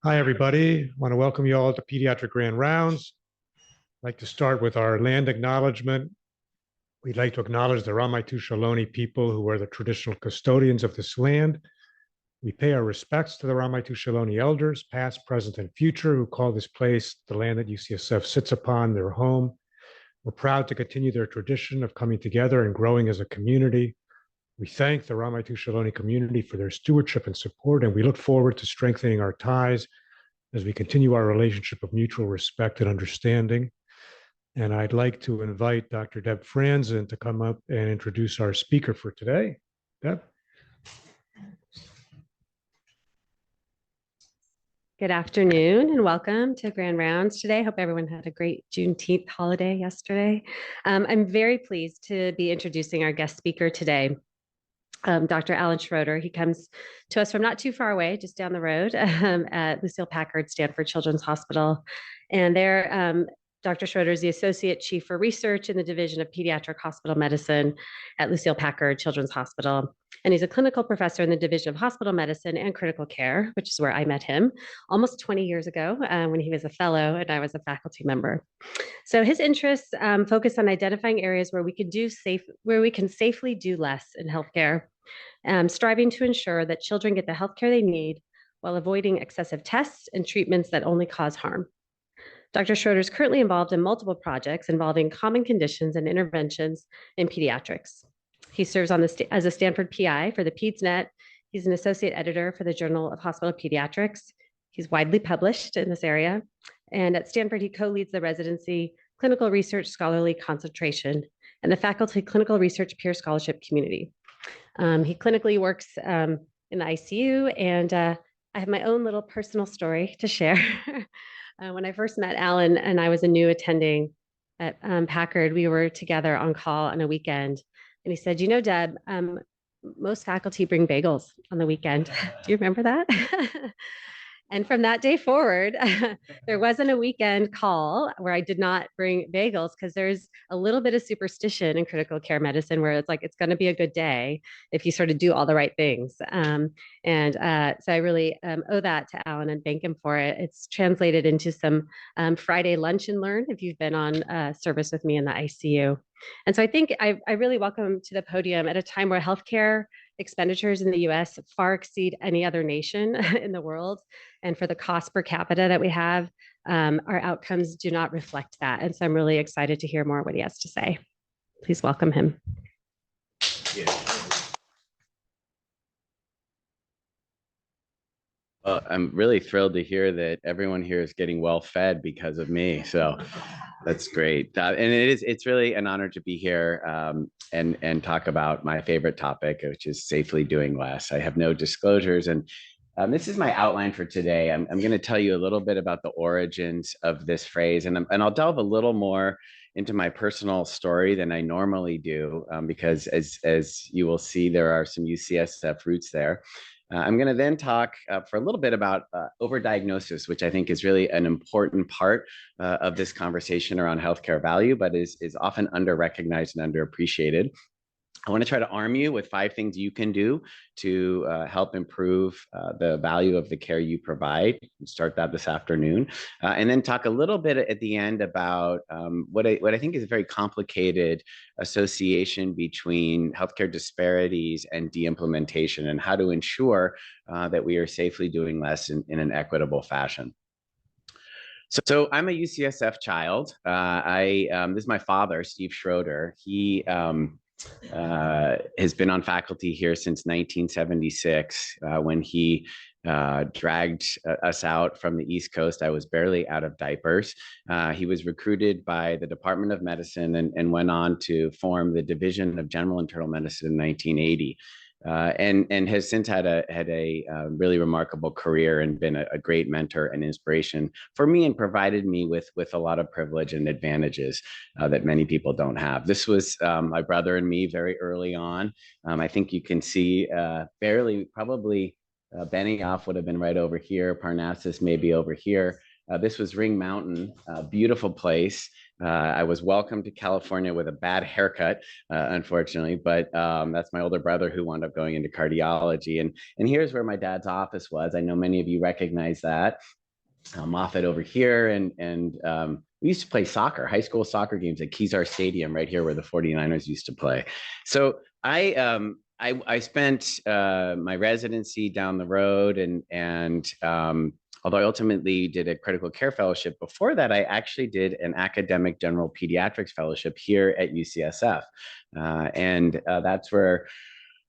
Hi, everybody. I want to welcome you all to Pediatric Grand Rounds. I'd like to start with our land acknowledgement. We'd like to acknowledge the Ramaytush Ohlone people who are the traditional custodians of this land. We pay our respects to the Ramaytush Ohlone elders, past, present, and future, who call this place, the land that UCSF sits upon, their home. We're proud to continue their tradition of coming together and growing as a community. We thank the Ramaytush Ohlone community for their stewardship and support, and we look forward to strengthening our ties as we continue our relationship of mutual respect and understanding. And I'd like to invite Dr. Deb Franzen to come up and introduce our speaker for today. Deb? Good afternoon and welcome to Grand Rounds today. Hope everyone had a great Juneteenth holiday yesterday. I'm very pleased to be introducing our guest speaker today, Dr. Alan Schroeder. He comes to us from not too far away, just down the road at Lucile Packard Stanford Children's Hospital. And there, Dr. Schroeder is the Associate Chief for Research in the Division of Pediatric Hospital Medicine at Lucile Packard Children's Hospital. And he's a clinical professor in the Division of Hospital Medicine and Critical Care, which is where I met him almost 20 years ago when he was a fellow and I was a faculty member. So his interests focus on identifying areas where we can safely do less in healthcare, striving to ensure that children get the healthcare they need while avoiding excessive tests and treatments that only cause harm. Dr. Schroeder is currently involved in multiple projects involving common conditions and interventions in pediatrics. He serves as a Stanford PI for the PedsNet. He's an associate editor for the Journal of Hospital Pediatrics. He's widely published in this area. And at Stanford, he co-leads the residency Clinical Research Scholarly Concentration and the Faculty Clinical Research Peer Scholarship Community. He clinically works in the ICU, and I have my own little personal story to share. When I first met Alan and I was a new attending at Packard, we were together on call on a weekend. And he said, you know, Deb, most faculty bring bagels on the weekend. Do you remember that? And from that day forward, there wasn't a weekend call where I did not bring bagels, because there's a little bit of superstition in critical care medicine where it's like, it's going to be a good day if you sort of do all the right things. So I really owe that to Alan and thank him for it. It's translated into some Friday lunch and learn if you've been on service with me in the ICU. And so I think I really welcome him to the podium at a time where healthcare expenditures in the US far exceed any other nation in the world. And for the cost per capita that we have, our outcomes do not reflect that. And so I'm really excited to hear more what he has to say. Please welcome him. Yeah. Well, I'm really thrilled to hear that everyone here is getting well fed because of me. So that's great. And it's really an honor to be here and talk about my favorite topic, which is safely doing less. I have no disclosures, and this is my outline for today. I'm going to tell you a little bit about the origins of this phrase, and I'll delve a little more into my personal story than I normally do, because as you will see, there are some UCSF roots there. I'm going to then talk for a little bit about overdiagnosis, which I think is really an important part of this conversation around healthcare value, but is often under-recognized and underappreciated. I want to try to arm you with 5 things you can do to help improve the value of the care you provide. Start that this afternoon, and then talk a little bit at the end about what I think is a very complicated association between healthcare disparities and de-implementation, and how to ensure that we are safely doing less in an equitable fashion. So I'm a UCSF child. This is my father, Steve Schroeder. He has been on faculty here since 1976, when he dragged us out from the East Coast. I was barely out of diapers. He was recruited by the Department of Medicine and went on to form the Division of General Internal Medicine in 1980. And has since had a really remarkable career and been a great mentor and inspiration for me, and provided me with a lot of privilege and advantages that many people don't have. This was my brother and me very early on. I think you can see probably Benioff would have been right over here, Parnassus maybe over here. This was Ring Mountain, a beautiful place. I was welcomed to California with a bad haircut, unfortunately, but that's my older brother who wound up going into cardiology. And here's where my dad's office was. I know many of you recognize that. Moffat over here, and we used to play soccer, high school soccer games at Kezar Stadium right here where the 49ers used to play. So I spent my residency down the road, and although I ultimately did a critical care fellowship, before that, I actually did an academic general pediatrics fellowship here at UCSF. And that's where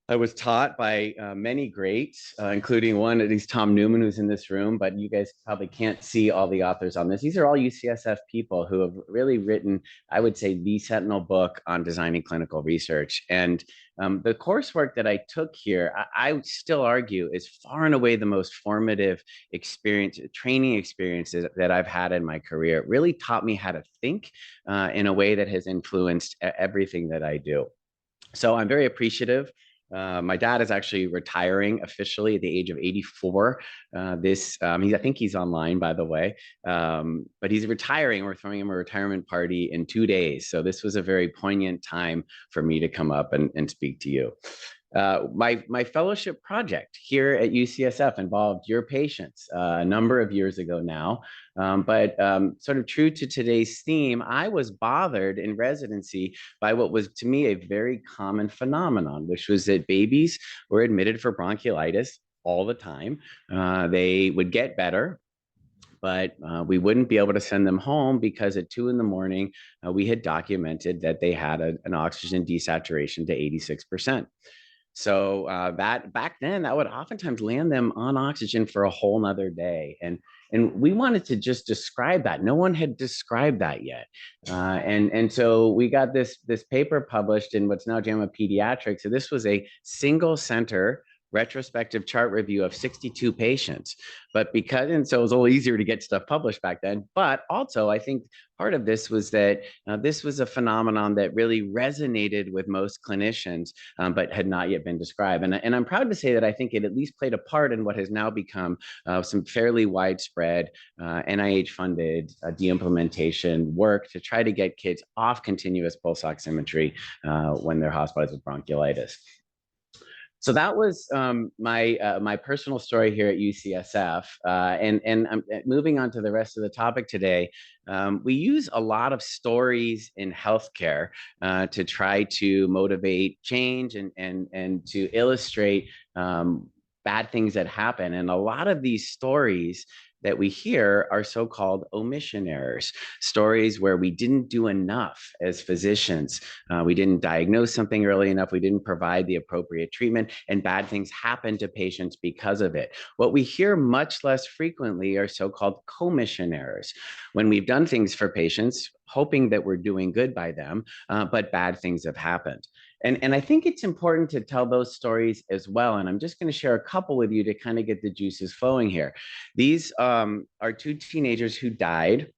I was taught by many greats, including one, at least Tom Newman, who's in this room, but you guys probably can't see all the authors on this. These are all UCSF people who have really written, I would say, the seminal book on designing clinical research. And the coursework that I took here, I would still argue is far and away the most formative experience, training experiences that I've had in my career. It really taught me how to think in a way that has influenced everything that I do. So I'm very appreciative. My dad is actually retiring officially at the age of 84. I think he's online, by the way, but he's retiring. We're throwing him a retirement party in 2 days. So this was a very poignant time for me to come up and speak to you. My fellowship project here at UCSF involved your patients a number of years ago now, but sort of true to today's theme, I was bothered in residency by what was to me a very common phenomenon, which was that babies were admitted for bronchiolitis all the time. They would get better, but we wouldn't be able to send them home because at 2 a.m, we had documented that they had an oxygen desaturation to 86%. So that back then, that would oftentimes land them on oxygen for a whole nother day. And we wanted to just describe that. No one had described that yet. And so we got this paper published in what's now JAMA Pediatrics. So this was a single center retrospective chart review of 62 patients. And so it was a little easier to get stuff published back then. But also, I think part of this was that this was a phenomenon that really resonated with most clinicians, but had not yet been described. And I'm proud to say that I think it at least played a part in what has now become some fairly widespread NIH-funded de-implementation work to try to get kids off continuous pulse oximetry when they're hospitalized with bronchiolitis. So that was my personal story here at UCSF. And I'm moving on to the rest of the topic today. We use a lot of stories in healthcare to try to motivate change and to illustrate bad things that happen. And a lot of these stories that we hear are so-called omission errors, stories where we didn't do enough as physicians. We didn't diagnose something early enough. We didn't provide the appropriate treatment, and bad things happen to patients because of it. What we hear much less frequently are so-called commission errors, when we've done things for patients, hoping that we're doing good by them, but bad things have happened. And I think it's important to tell those stories as well. And I'm just going to share a couple with you to kind of get the juices flowing here. These are 2 teenagers who died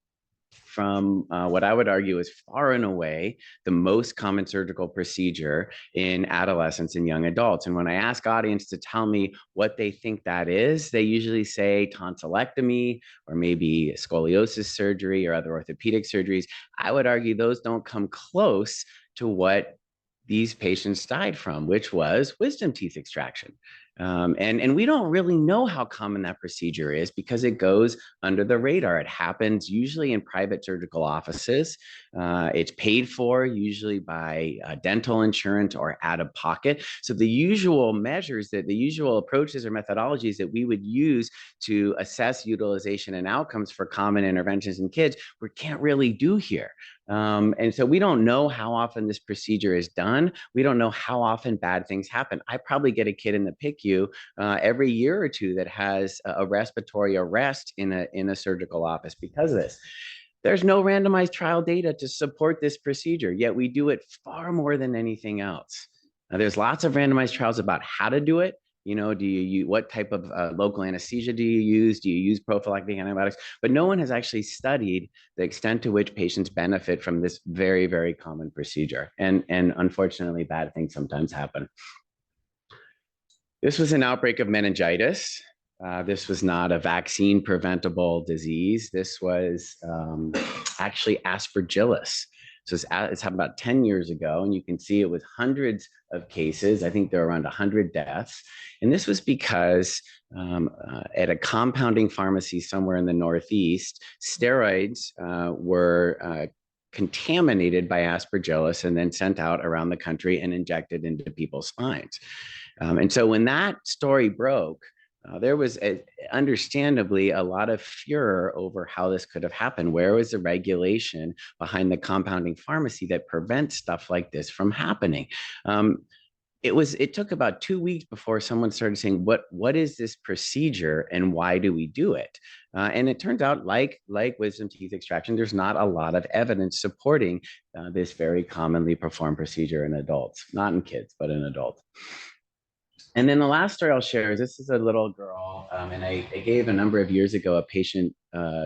from what I would argue is far and away the most common surgical procedure in adolescents and young adults. And when I ask audience to tell me what they think that is, they usually say tonsillectomy or maybe scoliosis surgery or other orthopedic surgeries. I would argue those don't come close to what these patients died from, which was wisdom teeth extraction. And we don't really know how common that procedure is because it goes under the radar. It happens usually in private surgical offices. It's paid for usually by dental insurance or out of pocket. So the usual measures, the usual approaches or methodologies that we would use to assess utilization and outcomes for common interventions in kids, we can't really do here. And so we don't know how often this procedure is done. We don't know how often bad things happen. I probably get a kid in the PICU every year or 2 that has a respiratory arrest in a surgical office because of this. There's no randomized trial data to support this procedure, yet we do it far more than anything else. Now, there's lots of randomized trials about how to do it. You know, what type of local anesthesia do you use? Do you use prophylactic antibiotics? But no one has actually studied the extent to which patients benefit from this very, very common procedure. And unfortunately, bad things sometimes happen. This was an outbreak of meningitis. This was not a vaccine preventable disease. This was actually aspergillus. So it's happened about 10 years ago, and you can see it was hundreds of cases. I think there were around 100 deaths. And this was because at a compounding pharmacy somewhere in the Northeast, steroids were contaminated by aspergillus and then sent out around the country and injected into people's spines. And so when that story broke, there was understandably a lot of furor over how this could have happened. Where was the regulation behind the compounding pharmacy that prevents stuff like this from happening? It took about 2 weeks before someone started saying, what is this procedure and why do we do it? And it turns out, like wisdom teeth extraction, there's not a lot of evidence supporting this very commonly performed procedure in adults, not in kids, but in adults. And then the last story I'll share is this is a little girl, and I gave a number of years ago a patient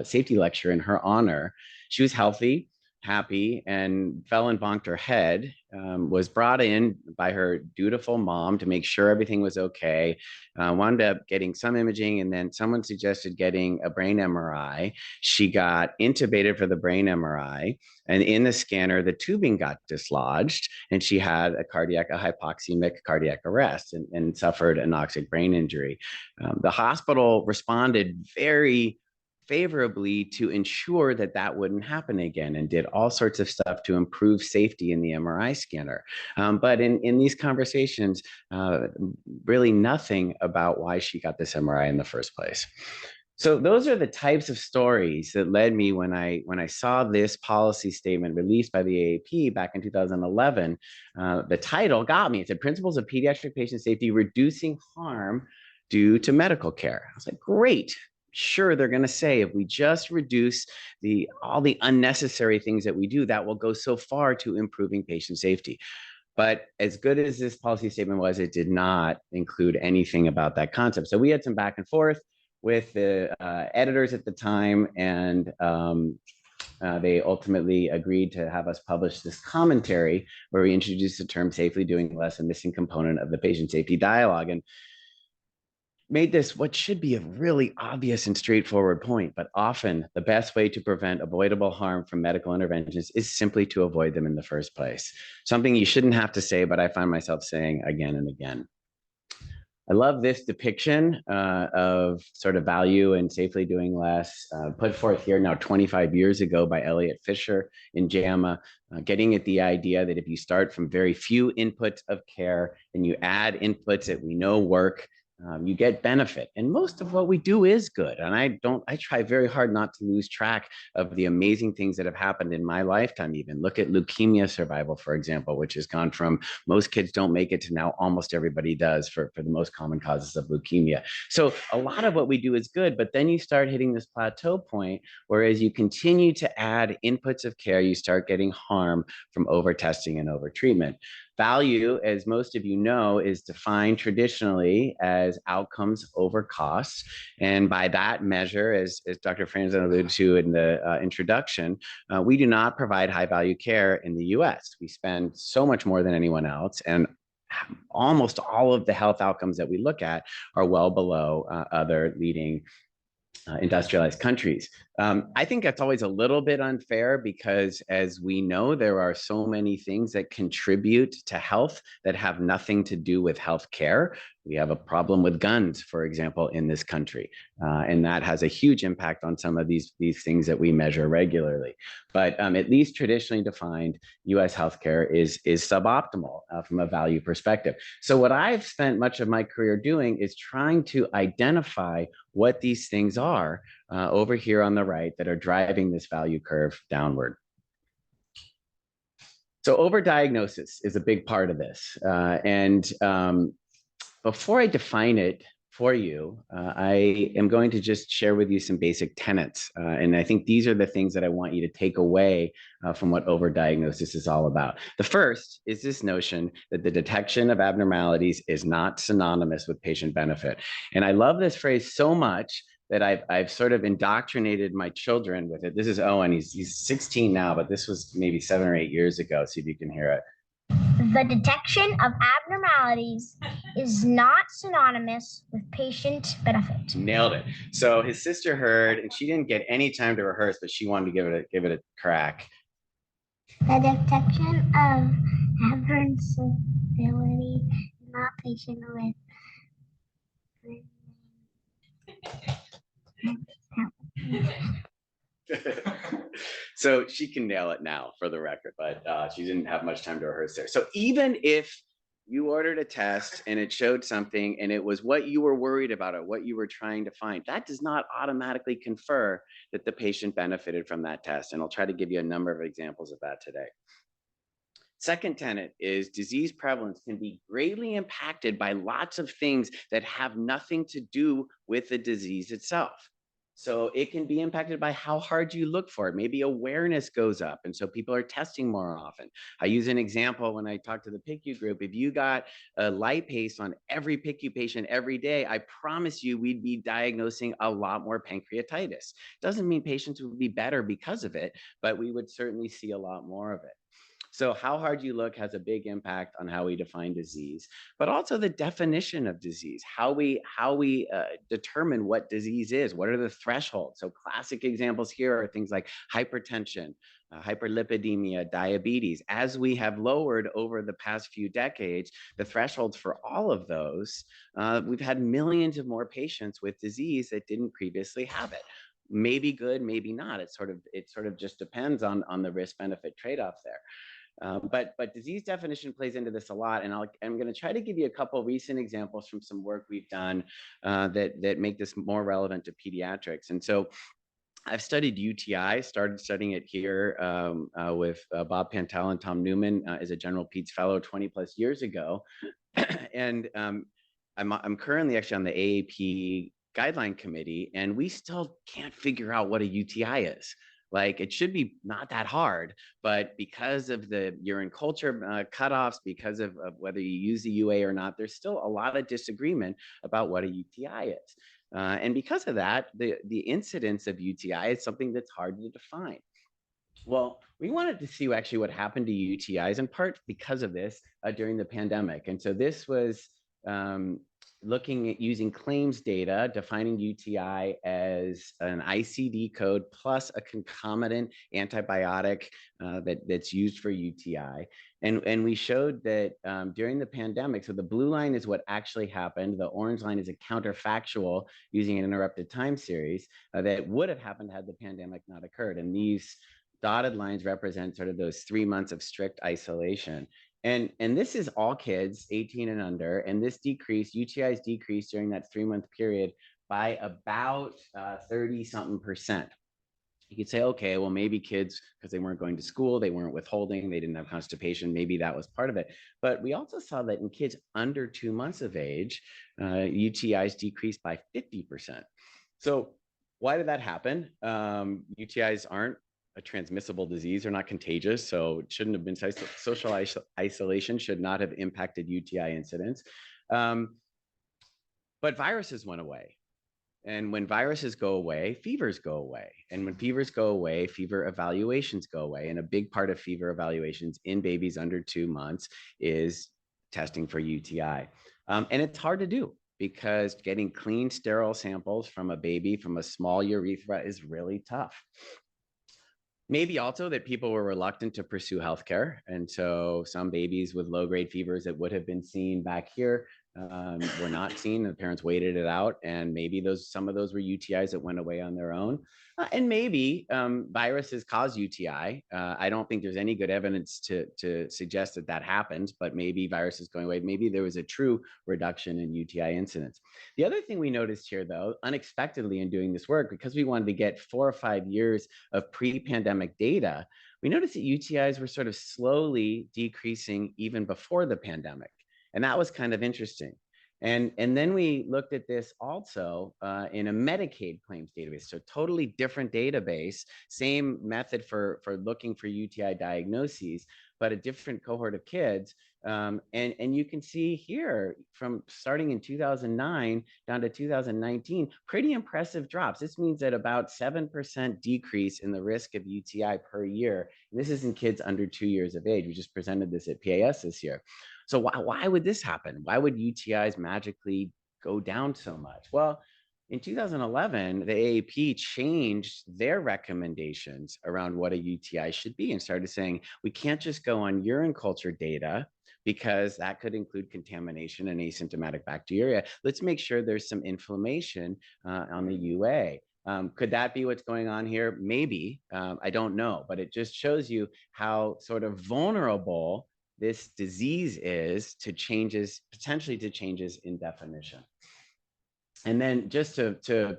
safety lecture in her honor. She was healthy, happy, and fell and bonked her head, was brought in by her dutiful mom to make sure everything was okay, wound up getting some imaging, and then someone suggested getting a brain MRI. She got intubated for the brain MRI, and in the scanner, the tubing got dislodged, and she had a hypoxemic cardiac arrest and suffered anoxic brain injury. The hospital responded very favorably to ensure that that wouldn't happen again and did all sorts of stuff to improve safety in the MRI scanner. But in these conversations, really nothing about why she got this MRI in the first place. So those are the types of stories that led me when I saw this policy statement released by the AAP back in 2011. The title got me. It said Principles of Pediatric Patient Safety Reducing Harm Due to Medical Care. I was like, great. Sure, they're going to say if we just reduce all the unnecessary things that we do, that will go so far to improving patient safety. But as good as this policy statement was, it did not include anything about that concept. So we had some back and forth with the editors at the time, and they ultimately agreed to have us publish this commentary where we introduced the term safely doing less, a missing component of the patient safety dialogue. And made this what should be a really obvious and straightforward point, but often the best way to prevent avoidable harm from medical interventions is simply to avoid them in the first place. Something you shouldn't have to say, but I find myself saying again and again. I love this depiction of sort of value and safely doing less, put forth here now 25 years ago by Elliot Fisher in JAMA, getting at the idea that if you start from very few inputs of care and you add inputs that we know work, you get benefit. And most of what we do is good. And I try very hard not to lose track of the amazing things that have happened in my lifetime. Even look at leukemia survival, for example, which has gone from most kids don't make it to now almost everybody does for the most common causes of leukemia. So a lot of what we do is good, but then you start hitting this plateau point, whereas you continue to add inputs of care, you start getting harm from over testing and over treatment. Value, as most of you know, is defined traditionally as outcomes over costs. And by that measure, as Dr. Franzen alluded to in the introduction, we do not provide high value care in the US. We spend so much more than anyone else. And almost all of the health outcomes that we look at are well below other leading industrialized countries. I think that's always a little bit unfair because, as we know, there are so many things that contribute to health that have nothing to do with healthcare. We have a problem with guns, for example, in this country, and that has a huge impact on some of these things that we measure regularly. But at least traditionally defined, U.S. healthcare is suboptimal from a value perspective. So what I've spent much of my career doing is trying to identify what these things are over here on the right that are driving this value curve downward. So overdiagnosis is a big part of this. Before I define it for you, I am going to just share with you some basic tenets. And I think these are the things that I want you to take away from what overdiagnosis is all about. The first is this notion that the detection of abnormalities is not synonymous with patient benefit. And I love this phrase so much that I've sort of indoctrinated my children with it. This is Owen, he's 16 now, but this was maybe 7 or 8 years ago. See if you can hear it. The detection of abnormalities is not synonymous with patient benefit. Nailed it. So his sister heard, and she didn't get any time to rehearse, but she wanted to give it a crack. The detection of abnormality is not patient with. So she can nail it now for the record, but she didn't have much time to rehearse there. So even if you ordered a test and it showed something and it was what you were worried about or what you were trying to find, that does not automatically confer that the patient benefited from that test. And I'll try to give you a number of examples of that today. Second tenet is disease prevalence can be greatly impacted by lots of things that have nothing to do with the disease itself. So it can be impacted by how hard you look for it. Maybe awareness goes up, and so people are testing more often. I use an example when I talk to the PICU group. If you got a lipase on every PICU patient every day, I promise you we'd be diagnosing a lot more pancreatitis. Doesn't mean patients would be better because of it, but we would certainly see a lot more of it. So how hard you look has a big impact on how we define disease, but also the definition of disease, how we determine what disease is, what are the thresholds. So classic examples here are things like hypertension, hyperlipidemia, diabetes. As we have lowered over the past few decades, the thresholds for all of those, we've had millions of more patients with disease that didn't previously have it. Maybe good, maybe not. It sort of just depends on the risk benefit trade-off there. But disease definition plays into this a lot, and I'm going to try to give you a couple recent examples from some work we've done that make this more relevant to pediatrics. And so I've studied UTI, started studying it here with Bob Pantel and Tom Newman as a general peds fellow 20 plus years ago. And I'm currently actually on the AAP guideline committee, and we still can't figure out what a UTI is. Like, it should be not that hard, but because of the urine culture cutoffs, because of whether you use the UA or not, there's still a lot of disagreement about what a UTI is. And because of that, the incidence of UTI is something that's hard to define. Well, we wanted to see actually what happened to UTIs, in part because of this during the pandemic. And so this was looking at using claims data, defining UTI as an ICD code plus a concomitant antibiotic that's used for UTI. And we showed that during the pandemic, so the blue line is what actually happened. The orange line is a counterfactual using an interrupted time series that would have happened had the pandemic not occurred. And these dotted lines represent sort of those 3 months of strict isolation. And this is all kids 18 and under, and this decrease, UTIs decreased during that 3-month period by about 30-something%. You could say, okay, well, maybe kids, because they weren't going to school, they weren't withholding, they didn't have constipation, maybe that was part of it. But we also saw that in kids under 2 months of age, UTIs decreased by 50%. So why did that happen? UTIs aren't a transmissible disease, are not contagious, so it shouldn't have been social isolation should not have impacted UTI incidence. But viruses went away. And when viruses go away, fevers go away. And when fevers go away, fever evaluations go away. And a big part of fever evaluations in babies under 2 months is testing for UTI. And it's hard to do because getting clean, sterile samples from a baby from a small urethra is really tough. Maybe also that people were reluctant to pursue healthcare. And so some babies with low-grade fevers that would have been seen back here were not seen. The parents waited it out. And maybe some of those were UTIs that went away on their own. And maybe viruses cause UTI. I don't think there's any good evidence to suggest that that happened, but maybe viruses going away, maybe there was a true reduction in UTI incidence. The other thing we noticed here, though, unexpectedly in doing this work, because we wanted to get 4 or 5 years of pre-pandemic data, we noticed that UTIs were sort of slowly decreasing even before the pandemic. And that was kind of interesting. And then we looked at this also in a Medicaid claims database, so totally different database, same method for looking for UTI diagnoses, but a different cohort of kids. And you can see here from starting in 2009 down to 2019, pretty impressive drops. This means that about 7% decrease in the risk of UTI per year. And this is in kids under 2 years of age. We just presented this at PAS this year. So why would this happen? Why would UTIs magically go down so much? Well, in 2011, the AAP changed their recommendations around what a UTI should be and started saying, we can't just go on urine culture data because that could include contamination and asymptomatic bacteria. Let's make sure there's some inflammation on the UA. Could that be what's going on here? Maybe. I don't know, but it just shows you how sort of vulnerable this disease is to changes, potentially to changes in definition. And then just to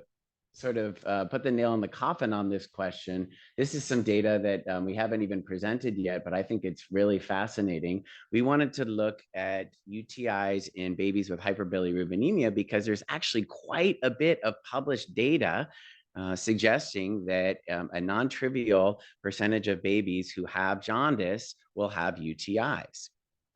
sort of put the nail in the coffin on this question, this is some data that we haven't even presented yet, but I think it's really fascinating. We wanted to look at UTIs in babies with hyperbilirubinemia because there's actually quite a bit of published data suggesting that a non-trivial percentage of babies who have jaundice will have UTIs.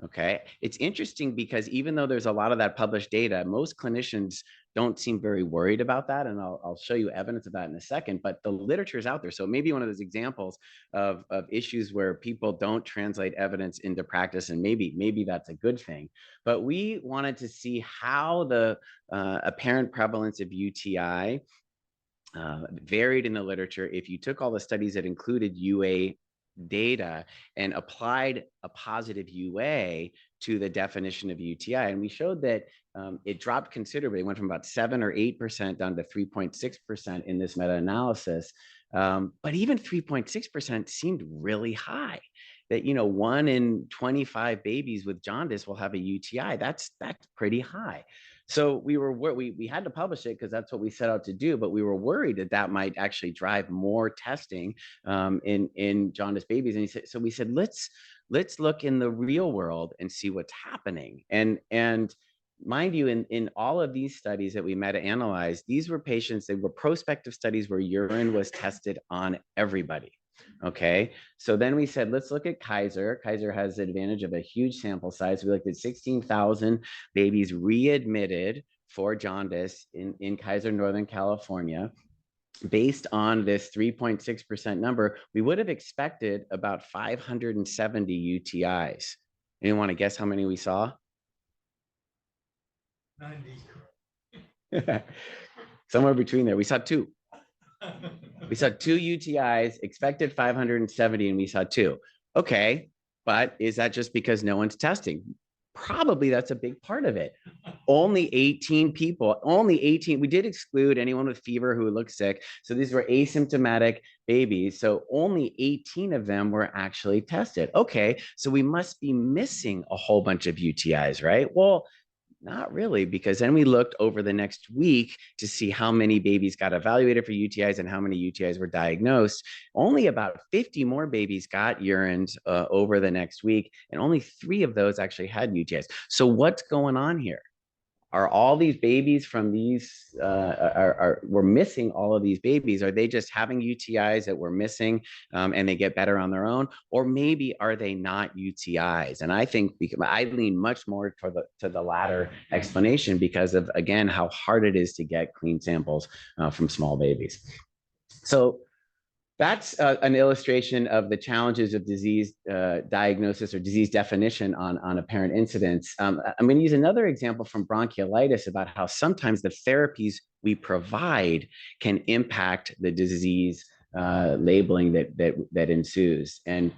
Okay, it's interesting because even though there's a lot of that published data, most clinicians don't seem very worried about that. And I'll show you evidence of that in a second, but the literature is out there. So maybe one of those examples of issues where people don't translate evidence into practice, and maybe that's a good thing. But we wanted to see how the apparent prevalence of UTI varied in the literature if you took all the studies that included UA data and applied a positive UA to the definition of UTI. And we showed that it dropped considerably. It went from about 7 or 8% down to 3.6% in this meta-analysis. But even 3.6% seemed really high. That, 1 in 25 babies with jaundice will have a UTI. That's pretty high. So we had to publish it because that's what we set out to do, but we were worried that might actually drive more testing in jaundice babies. And so we said, let's look in the real world and see what's happening. And mind you, in all of these studies that we meta-analyzed, these were patients, they were prospective studies where urine was tested on everybody. Okay, so then we said, let's look at Kaiser. Kaiser has the advantage of a huge sample size. We looked at 16,000 babies readmitted for jaundice in Kaiser, Northern California. Based on this 3.6% number, we would have expected about 570 UTIs. Anyone want to guess how many we saw? 90. Somewhere between there. We saw 2. We saw 2 UTIs, expected 570, and we saw 2. Okay, but is that just because no one's testing? Probably that's a big part of it. Only 18 people, we did exclude anyone with fever who looked sick. So these were asymptomatic babies. So only 18 of them were actually tested. Okay, so we must be missing a whole bunch of UTIs, right? Well, not really, because then we looked over the next week to see how many babies got evaluated for UTIs and how many UTIs were diagnosed. Only about 50 more babies got urines over the next week, and only 3 of those actually had UTIs. So what's going on here? Are all these babies from these, we're missing all of these babies? Are they just having UTIs that we're missing and they get better on their own? Or maybe are they not UTIs? And I think I lean much more to the latter explanation because of, again, how hard it is to get clean samples from small babies. So that's an illustration of the challenges of disease diagnosis or disease definition on apparent incidence. I'm going to use another example from bronchiolitis about how sometimes the therapies we provide can impact the disease labeling that ensues. And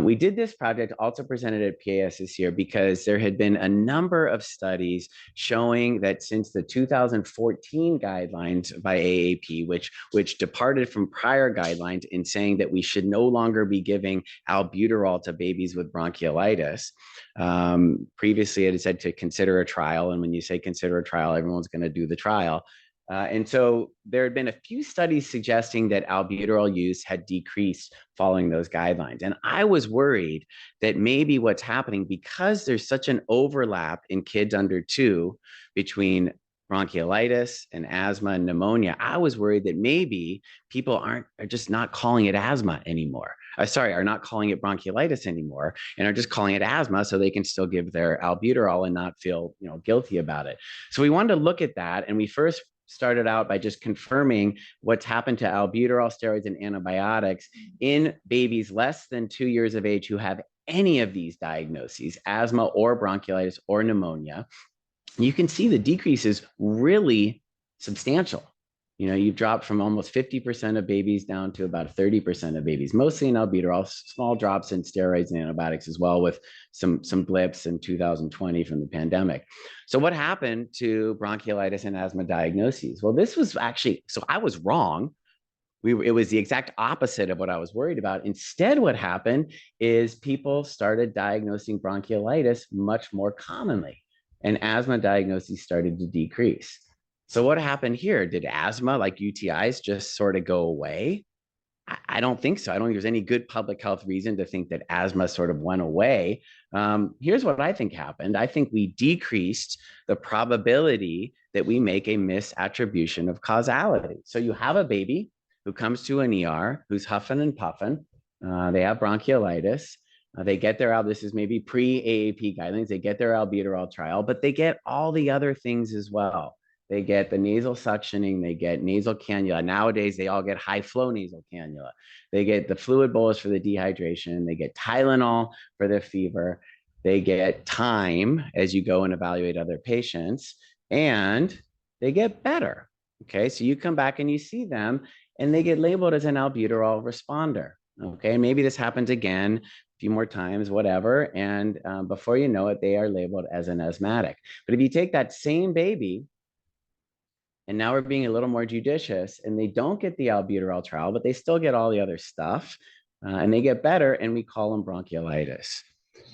we did this project, also presented at PAS this year, because there had been a number of studies showing that since the 2014 guidelines by AAP, which departed from prior guidelines in saying that we should no longer be giving albuterol to babies with bronchiolitis. Previously, it had said to consider a trial. And when you say consider a trial, everyone's going to do the trial. And so there had been a few studies suggesting that albuterol use had decreased following those guidelines. And I was worried that maybe what's happening, because there's such an overlap in kids under 2 between bronchiolitis and asthma and pneumonia, I was worried that maybe people are just not calling it asthma anymore. Are not calling it bronchiolitis anymore and are just calling it asthma so they can still give their albuterol and not feel, guilty about it. So we wanted to look at that, and we first started out by just confirming what's happened to albuterol, steroids, and antibiotics in babies less than 2 years of age who have any of these diagnoses, asthma or bronchiolitis or pneumonia. You can see the decrease is really substantial. You've dropped from almost 50% of babies down to about 30% of babies, mostly in albuterol, small drops in steroids and antibiotics as well, with some blips in 2020 from the pandemic. So what happened to bronchiolitis and asthma diagnoses? Well, this was actually, so I was wrong. It was the exact opposite of what I was worried about. Instead, what happened is people started diagnosing bronchiolitis much more commonly, and asthma diagnoses started to decrease. So what happened here? Did asthma, like UTIs, just sort of go away? I don't think so. I don't think there's any good public health reason to think that asthma sort of went away. Here's what I think happened. I think we decreased the probability that we make a misattribution of causality. So you have a baby who comes to an ER, who's huffing and puffing. They have bronchiolitis. They get their, this is maybe pre-AAP guidelines, they get their albuterol trial, but they get all the other things as well. They get the nasal suctioning, they get nasal cannula. Nowadays, they all get high flow nasal cannula. They get the fluid bolus for the dehydration. They get Tylenol for the fever. They get time as you go and evaluate other patients, and they get better. Okay, so you come back and you see them, and they get labeled as an albuterol responder. Okay, maybe this happens again a few more times, whatever. And before you know it, they are labeled as an asthmatic. But if you take that same baby, and now we're being a little more judicious, and they don't get the albuterol trial, but they still get all the other stuff, and they get better, and we call them bronchiolitis.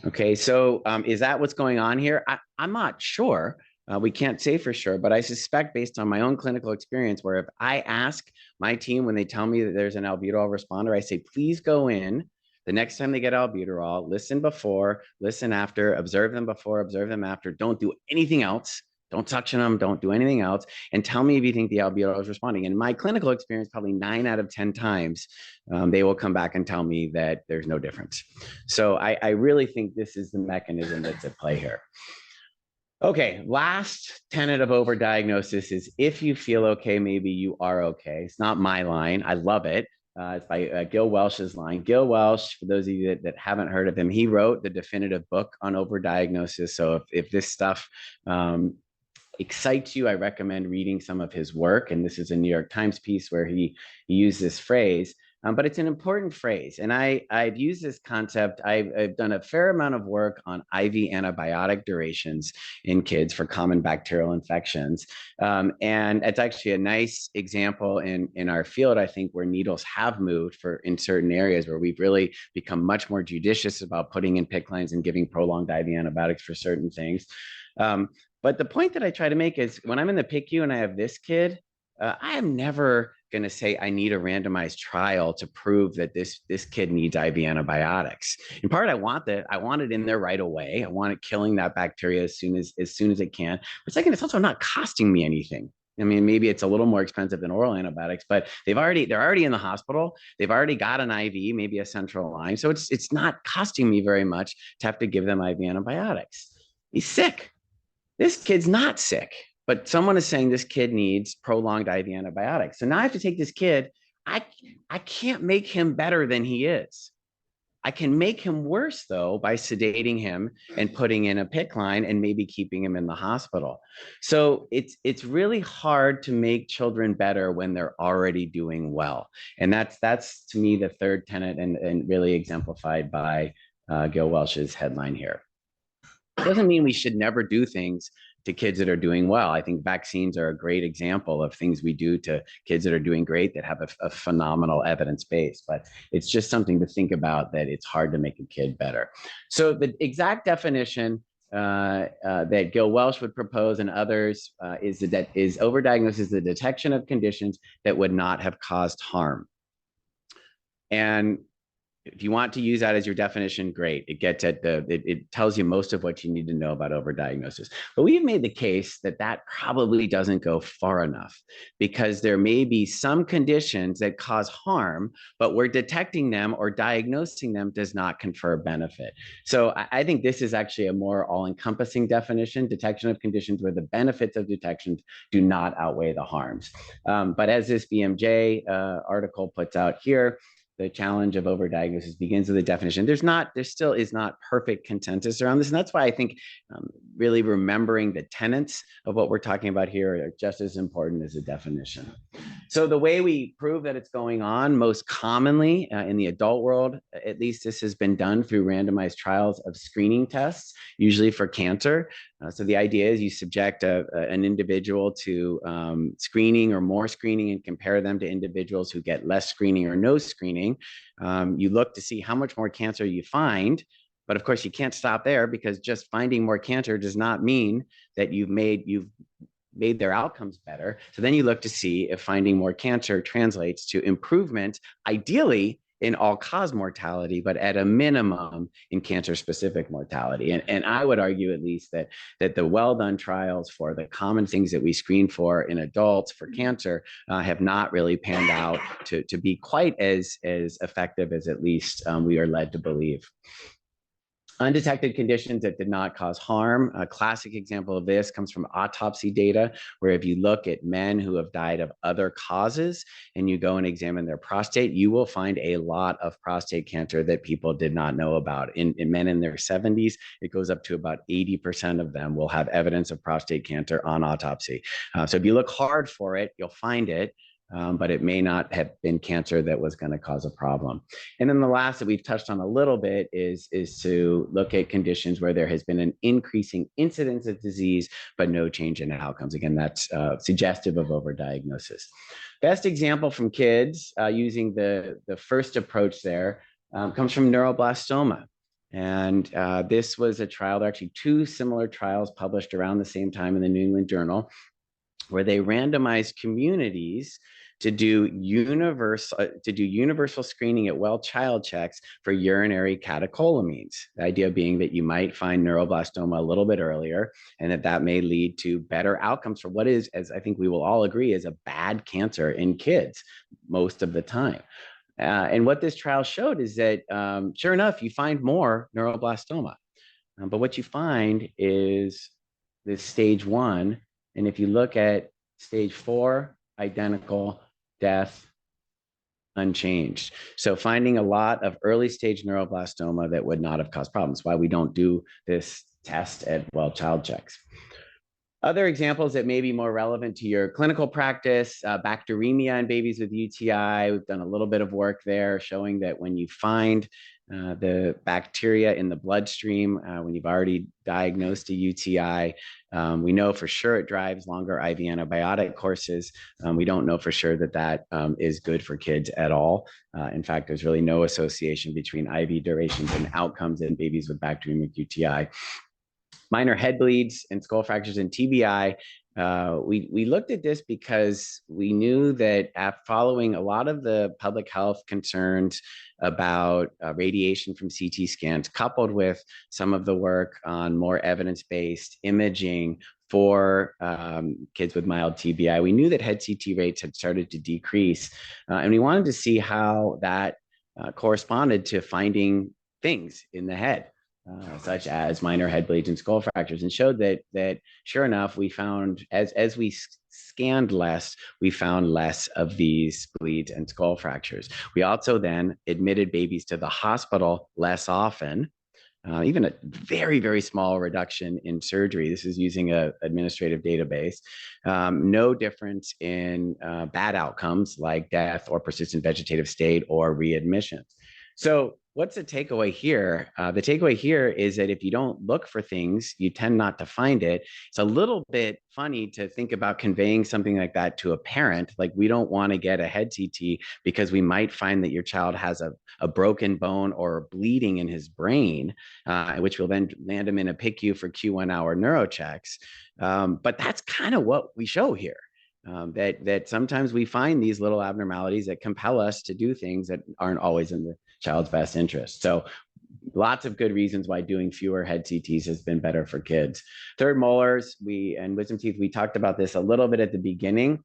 Okay, so is that what's going on here? I'm not sure. We can't say for sure, but I suspect based on my own clinical experience, where if I ask my team when they tell me that there's an albuterol responder, I say, please go in the next time they get albuterol, listen before, listen after, observe them before, observe them after, don't do anything else. Don't suction them, don't do anything else, and tell me if you think the albuterol is responding. In my clinical experience, probably 9 out of 10 times, they will come back and tell me that there's no difference. So I really think this is the mechanism that's at play here. Okay, last tenet of overdiagnosis is if you feel okay, maybe you are okay. It's not my line. I love it. It's by Gil Welch's line. Gil Welch, for those of you that haven't heard of him, he wrote the definitive book on overdiagnosis. So if this stuff excites you, I recommend reading some of his work. And this is a New York Times piece where he used this phrase. But it's an important phrase. And I've used this concept. I've done a fair amount of work on IV antibiotic durations in kids for common bacterial infections. And it's actually a nice example in our field, I think, where needles have moved in certain areas where we've really become much more judicious about putting in PICC lines and giving prolonged IV antibiotics for certain things. But the point that I try to make is when I'm in the PICU and I have this kid, I am never going to say I need a randomized trial to prove that this kid needs IV antibiotics. In part, I want it in there right away. I want it killing that bacteria as soon as it can. But second, it's also not costing me anything. I mean, maybe it's a little more expensive than oral antibiotics, but they're already in the hospital. They've already got an IV, maybe a central line. So it's not costing me very much to have to give them IV antibiotics. He's sick. This kid's not sick, but someone is saying this kid needs prolonged IV antibiotics. So now I have to take this kid. I can't make him better than he is. I can make him worse, though, by sedating him and putting in a PICC line and maybe keeping him in the hospital. So it's really hard to make children better when they're already doing well. And that's to me, the third tenet and really exemplified by Gil Welch's headline here. It doesn't mean we should never do things to kids that are doing well. I think vaccines are a great example of things we do to kids that are doing great, that have a phenomenal evidence base, but it's just something to think about, that it's hard to make a kid better. So the exact definition that Gil Welch would propose and others is overdiagnosis, the detection of conditions that would not have caused harm. And if you want to use that as your definition, great. It gets at it tells you most of what you need to know about overdiagnosis. But we've made the case that that probably doesn't go far enough, because there may be some conditions that cause harm, but where detecting them or diagnosing them does not confer benefit. So I think this is actually a more all-encompassing definition: detection of conditions where the benefits of detection do not outweigh the harms. But as this BMJ article puts out here, the challenge of overdiagnosis begins with a definition. There still is not perfect consensus around this. And that's why I think really remembering the tenets of what we're talking about here are just as important as the definition. So the way we prove that it's going on most commonly in the adult world, at least this has been done through randomized trials of screening tests, usually for cancer. So the idea is you subject an individual to screening or more screening and compare them to individuals who get less screening or no screening. You look to see how much more cancer you find. But of course, you can't stop there, because just finding more cancer does not mean that you've made their outcomes better. So then you look to see if finding more cancer translates to improvement, ideally in all-cause mortality, but at a minimum in cancer-specific mortality. And I would argue at least that the well-done trials for the common things that we screen for in adults for cancer have not really panned out to be quite as effective as at least we are led to believe. Undetected conditions that did not cause harm. A classic example of this comes from autopsy data, where if you look at men who have died of other causes and you go and examine their prostate, you will find a lot of prostate cancer that people did not know about. In men in their 70s, it goes up to about 80% of them will have evidence of prostate cancer on autopsy. So if you look hard for it, you'll find it. But it may not have been cancer that was going to cause a problem. And then the last that we've touched on a little bit is to look at conditions where there has been an increasing incidence of disease, but no change in outcomes. Again, that's suggestive of overdiagnosis. Best example from kids using the first approach there comes from neuroblastoma. And this was a trial, there are actually two similar trials published around the same time in the New England Journal, where they randomized communities to do universal screening at well child checks for urinary catecholamines. The idea being that you might find neuroblastoma a little bit earlier, and that may lead to better outcomes for what is, as I think we will all agree, is a bad cancer in kids most of the time. And what this trial showed is that, sure enough, you find more neuroblastoma. But what you find is this stage 1. And if you look at stage 4, identical, death, unchanged. So finding a lot of early stage neuroblastoma that would not have caused problems, why we don't do this test at well child checks. Other examples that may be more relevant to your clinical practice, bacteremia in babies with UTI. We've done a little bit of work there showing that when you find the bacteria in the bloodstream, when you've already diagnosed a UTI, we know for sure it drives longer IV antibiotic courses. We don't know for sure that is good for kids at all. In fact, there's really no association between IV durations and outcomes in babies with bacteremic UTI. Minor head bleeds and skull fractures and TBI. We looked at this because we knew that following a lot of the public health concerns about radiation from CT scans, coupled with some of the work on more evidence-based imaging for kids with mild TBI, we knew that head CT rates had started to decrease. And we wanted to see how that corresponded to finding things in the head. Such as minor head bleeds and skull fractures, and showed that sure enough, we found as we scanned less, we found less of these bleeds and skull fractures. We also then admitted babies to the hospital less often, even a very, very small reduction in surgery. This is using an administrative database. No difference in bad outcomes like death or persistent vegetative state or readmissions. So what's the takeaway here? The takeaway here is that if you don't look for things, you tend not to find it. It's a little bit funny to think about conveying something like that to a parent. Like, we don't want to get a head CT because we might find that your child has a broken bone or bleeding in his brain, which will then land him in a PICU for Q1 hour neurochecks. But that's kind of what we show here. that sometimes we find these little abnormalities that compel us to do things that aren't always in the child's best interest. So lots of good reasons why doing fewer head CTs has been better for kids. Third molars, and wisdom teeth, we talked about this a little bit at the beginning.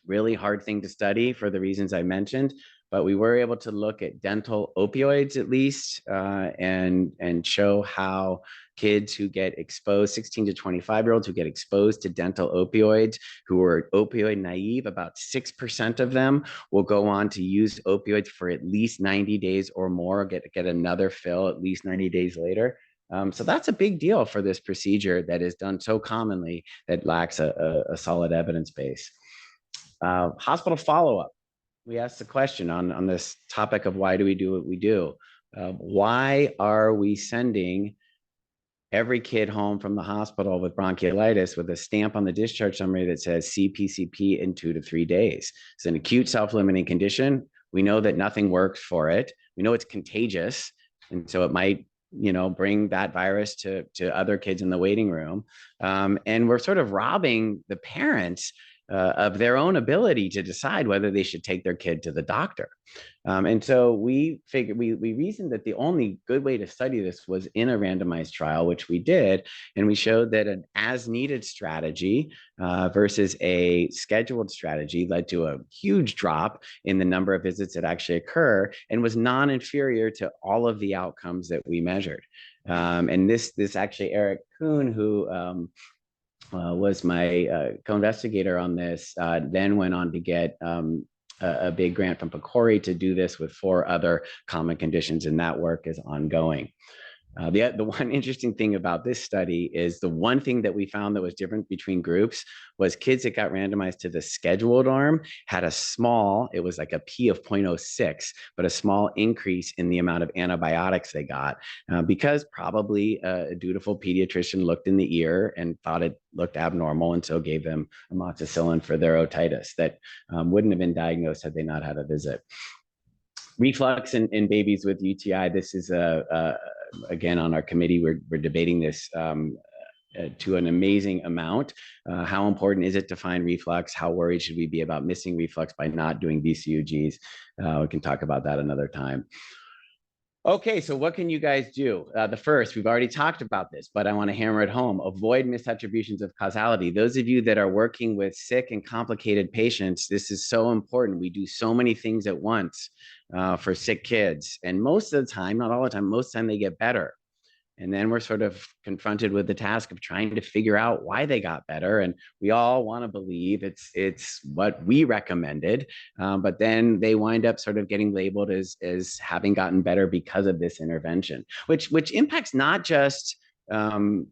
Really hard thing to study for the reasons I mentioned, but we were able to look at dental opioids at least, and show how kids who get exposed, 16 to 25-year-olds who get exposed to dental opioids, who are opioid naive, about 6% of them will go on to use opioids for at least 90 days or more, get another fill at least 90 days later. So that's a big deal for this procedure that is done so commonly that lacks a solid evidence base. Hospital follow-up. We asked the question on this topic of why do we do what we do? Why are we sending every kid home from the hospital with bronchiolitis with a stamp on the discharge summary that says CPCP in 2 to 3 days? It's an acute self-limiting condition. We know that nothing works for it. We know it's contagious, and so it might bring that virus to other kids in the waiting room. And we're sort of robbing the parents of their own ability to decide whether they should take their kid to the doctor. And so we figured, we reasoned that the only good way to study this was in a randomized trial, which we did. And we showed that an as needed strategy versus a scheduled strategy led to a huge drop in the number of visits that actually occur and was non-inferior to all of the outcomes that we measured. And this actually, Eric Kuhn, who was my co-investigator on this, then went on to get a big grant from PCORI to do this with 4 other common conditions, and that work is ongoing. The one interesting thing about this study is the one thing that we found that was different between groups was kids that got randomized to the scheduled arm had a small, it was like a P of 0.06, but a small increase in the amount of antibiotics they got because probably a dutiful pediatrician looked in the ear and thought it looked abnormal and so gave them amoxicillin for their otitis that wouldn't have been diagnosed had they not had a visit. Reflux in babies with UTI, this is again, on our committee, we're debating this to an amazing amount. How important is it to find reflux? How worried should we be about missing reflux by not doing VCUGs? We can talk about that another time. Okay, so what can you guys do? The first, we've already talked about this, but I want to hammer it home. Avoid misattributions of causality. Those of you that are working with sick and complicated patients, this is so important. We do so many things at once for sick kids. And most of the time, not all the time, most of the time they get better. And then we're sort of confronted with the task of trying to figure out why they got better. And we all want to believe it's what we recommended, but then they wind up sort of getting labeled as having gotten better because of this intervention, which impacts not just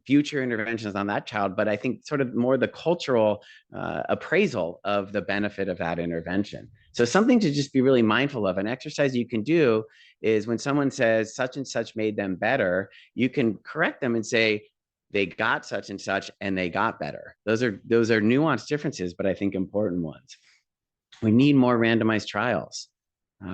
future interventions on that child, but I think sort of more the cultural appraisal of the benefit of that intervention. So something to just be really mindful of. An exercise you can do is when someone says such and such made them better, you can correct them and say, they got such and such and they got better. Those are nuanced differences, but I think important ones. We need more randomized trials.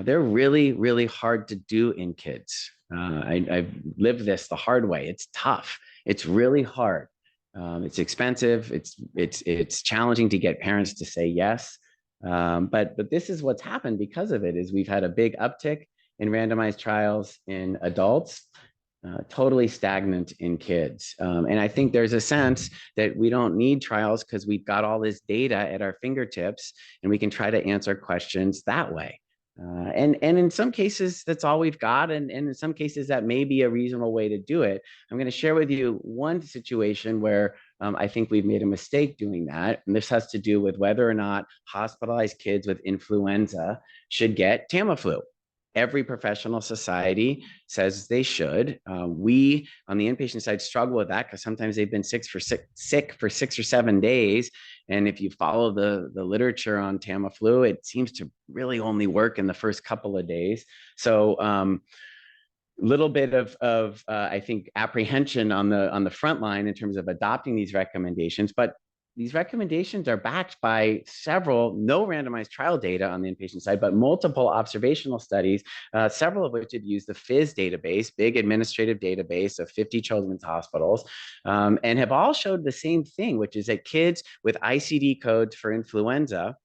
They're really, really hard to do in kids. I've lived this the hard way. It's tough. It's really hard. It's expensive. It's challenging to get parents to say yes. But this is what's happened because of it is we've had a big uptick in randomized trials in adults, totally stagnant in kids. And I think there's a sense that we don't need trials because we've got all this data at our fingertips and we can try to answer questions that way. And in some cases, that's all we've got. And in some cases, that may be a reasonable way to do it. I'm going to share with you one situation where I think we've made a mistake doing that. And this has to do with whether or not hospitalized kids with influenza should get Tamiflu. Every professional society says they should. We on the inpatient side struggle with that because sometimes they've been sick for 6 or 7 days. And if you follow the literature on Tamiflu, it seems to really only work in the first couple of days. So little bit of I think apprehension on the front line in terms of adopting these recommendations, but these recommendations are backed by several, no randomized trial data on the inpatient side, but multiple observational studies, several of which had used the FIS database, big administrative database of 50 children's hospitals, and have all showed the same thing, which is that kids with ICD codes for influenza